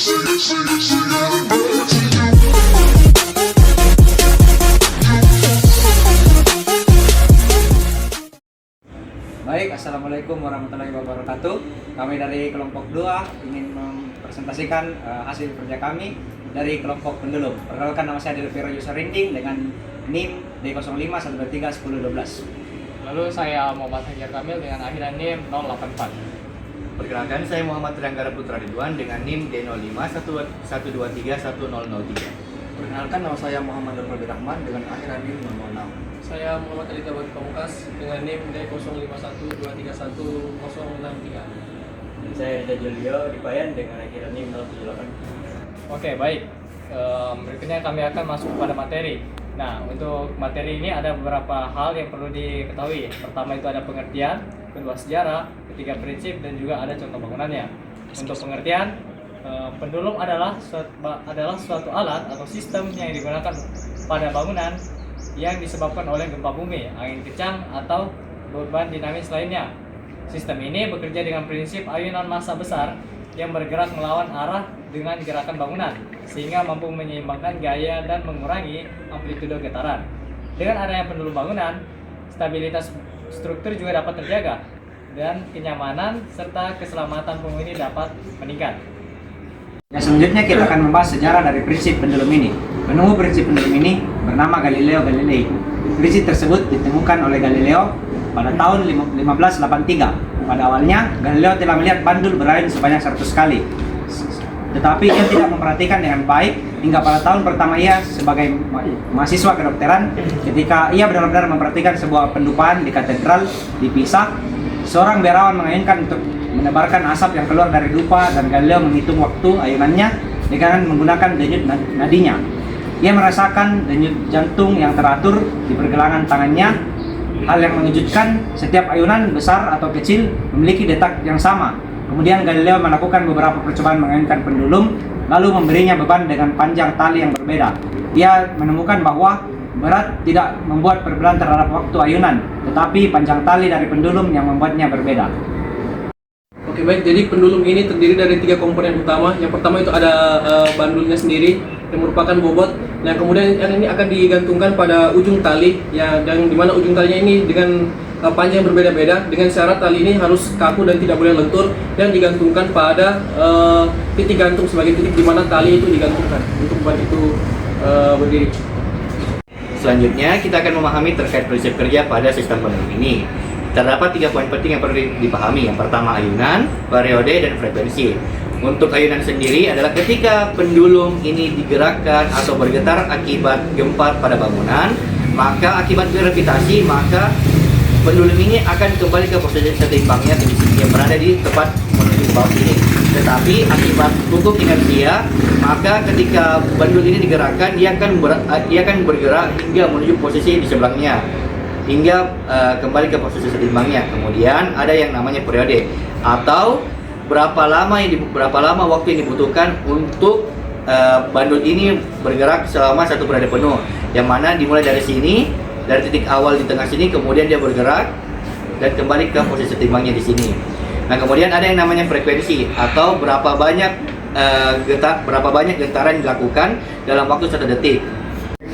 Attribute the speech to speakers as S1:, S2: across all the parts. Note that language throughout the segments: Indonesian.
S1: Baik, Assalamualaikum warahmatullahi wabarakatuh. Kami dari kelompok 2 ingin mempresentasikan hasil kerja kami dari kelompok pendulum. Perkenalkan, nama saya Delviro Yusarinding dengan NIM D05123112.
S2: Lalu saya Muhammad Hajar Kamil dengan akhiran NIM 084.
S3: Perkenalkan, saya Muhammad Trianggara Putra Ridwan dengan NIM D0511231003.
S4: Perkenalkan, nama saya Muhammad Nurul Rahman dengan akhiran NIM 006.
S5: Saya Muhammad Ali Tabari Pamungkas dengan NIM D0512316063.
S6: Saya Reza Julio Dipayan dengan akhiran NIM 078.
S2: Oke, baik. Berikutnya kami akan masuk pada materi. Nah, untuk materi ini ada beberapa hal yang perlu diketahui. Pertama itu ada pengertian, kedua sejarah, ketiga prinsip, dan juga ada contoh bangunannya. Untuk pengertian, pendulum adalah suatu alat atau sistem yang digunakan pada bangunan yang disebabkan oleh gempa bumi, angin kencang, atau beban dinamis lainnya. Sistem ini bekerja dengan prinsip ayunan massa besar yang bergerak melawan arah dengan gerakan bangunan, sehingga mampu menyeimbangkan gaya dan mengurangi amplitudo getaran. Dengan adanya pendulum bangunan, stabilitas struktur juga dapat terjaga, dan kenyamanan serta keselamatan penghuni dapat meningkat.
S1: Selanjutnya kita akan membahas sejarah dari prinsip pendulum ini. Penemu prinsip pendulum ini bernama Galileo Galilei. Prinsip tersebut ditemukan oleh Galileo pada tahun 1583. Pada awalnya, Galileo telah melihat bandul berayun sebanyak 100 kali. Tetapi ia tidak memperhatikan dengan baik hingga pada tahun pertama ia sebagai mahasiswa kedokteran, ketika ia benar-benar memperhatikan sebuah pendupaan di katedral di Pisa. Seorang biarawan mengayunkan untuk menebarkan asap yang keluar dari dupa, dan Galileo menghitung waktu ayunannya dengan menggunakan denyut nadinya. Ia merasakan denyut jantung yang teratur di pergelangan tangannya. Hal yang mengejutkan, setiap ayunan besar atau kecil memiliki detak yang sama. Kemudian Galileo melakukan beberapa percobaan mengayunkan pendulum, lalu memberinya beban dengan panjang tali yang berbeda. Ia menemukan bahwa berat tidak membuat perbedaan terhadap waktu ayunan, tetapi panjang tali dari pendulum yang membuatnya berbeda.
S5: Oke, baik. Jadi pendulum ini terdiri dari 3 komponen utama. Yang pertama itu ada bandulnya sendiri yang merupakan bobot. Nah, kemudian yang ini akan digantungkan pada ujung tali ya, dan dimana ujung talinya ini dengan panjang berbeda-beda, dengan syarat tali ini harus kaku dan tidak boleh lentur, dan digantungkan pada titik gantung sebagai titik di mana tali itu digantungkan untuk beban itu berdiri.
S3: Selanjutnya, kita akan memahami terkait prinsip kerja pada sistem pendulum ini. Terdapat 3 poin penting yang perlu dipahami. Yang pertama, ayunan, periode, dan frekuensi. Untuk ayunan sendiri adalah ketika pendulum ini digerakkan atau bergetar akibat gempa pada bangunan, maka akibat gravitasi, maka pendulum ini akan kembali ke posisi setimpangnya yang berada di tempat menuju ke bawah ini. Tetapi akibat hukum inersia, maka ketika pendulum ini digerakkan, ia akan bergerak hingga menuju posisi di sebelahnya, hingga kembali ke posisi setimpangnya. Kemudian ada yang namanya periode, atau berapa lama waktu yang dibutuhkan untuk bandul ini bergerak selama 1 periode penuh, yang mana dimulai dari sini, dari titik awal di tengah sini, kemudian dia bergerak dan kembali ke posisi setimpangnya di sini. Nah, kemudian ada yang namanya frekuensi, atau berapa banyak getaran yang dilakukan dalam waktu 1 detik.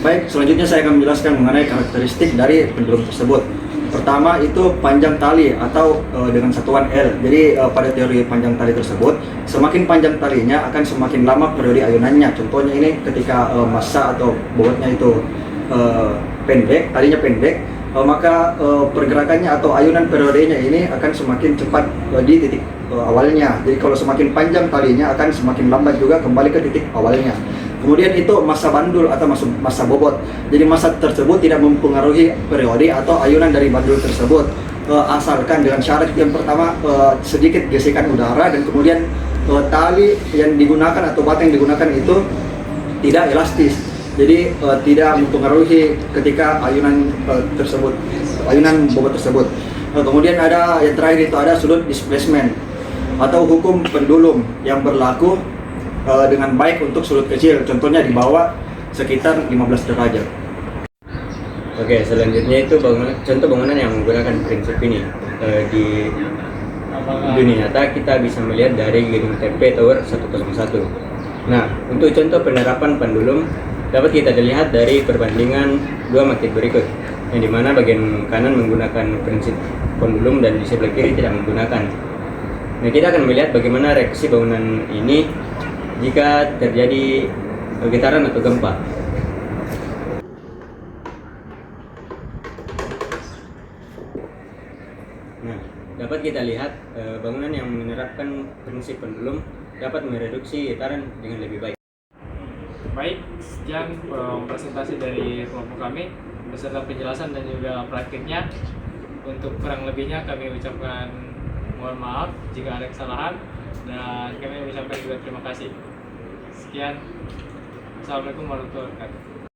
S4: Baik, selanjutnya saya akan menjelaskan mengenai karakteristik dari pendulum tersebut. Pertama itu panjang tali atau dengan satuan L. Jadi pada teori panjang tali tersebut, semakin panjang talinya akan semakin lama periode ayunannya. Contohnya ini ketika massa atau bobotnya itu pendek, talinya pendek, maka pergerakannya atau ayunan periodenya ini akan semakin cepat di titik awalnya. Jadi kalau semakin panjang talinya akan semakin lambat juga kembali ke titik awalnya. Kemudian itu massa bandul atau massa bobot. Jadi massa tersebut tidak mempengaruhi periode atau ayunan dari bandul tersebut, asalkan dengan syarat yang pertama sedikit gesekan udara, dan kemudian tali yang digunakan atau bata yang digunakan itu tidak elastis. Jadi tidak mempengaruhi ketika ayunan bobot tersebut. Kemudian ada yang terakhir itu ada sudut displacement atau hukum pendulum yang berlaku dengan baik untuk sudut kecil, contohnya di bawah sekitar 15 derajat.
S6: Oke, selanjutnya itu contoh bangunan yang menggunakan prinsip ini. Di dunia nyata kita bisa melihat dari gedung TP Tower 101. Nah, untuk contoh penerapan pendulum dapat kita lihat dari perbandingan dua maket berikut, yang dimana bagian kanan menggunakan prinsip pendulum dan di sebelah kiri tidak menggunakan. Nah, kita akan melihat bagaimana reaksi bangunan ini jika terjadi getaran atau gempa. Nah, dapat kita lihat bangunan yang menerapkan prinsip pendulum dapat mereduksi getaran dengan lebih baik.
S2: Baik, sekian presentasi dari kelompok kami beserta penjelasan dan juga praktiknya. Untuk kurang lebihnya kami ucapkan mohon maaf jika ada kesalahan, dan kami mengucapkan juga terima kasih. Sekian, Assalamualaikum warahmatullahi wabarakatuh.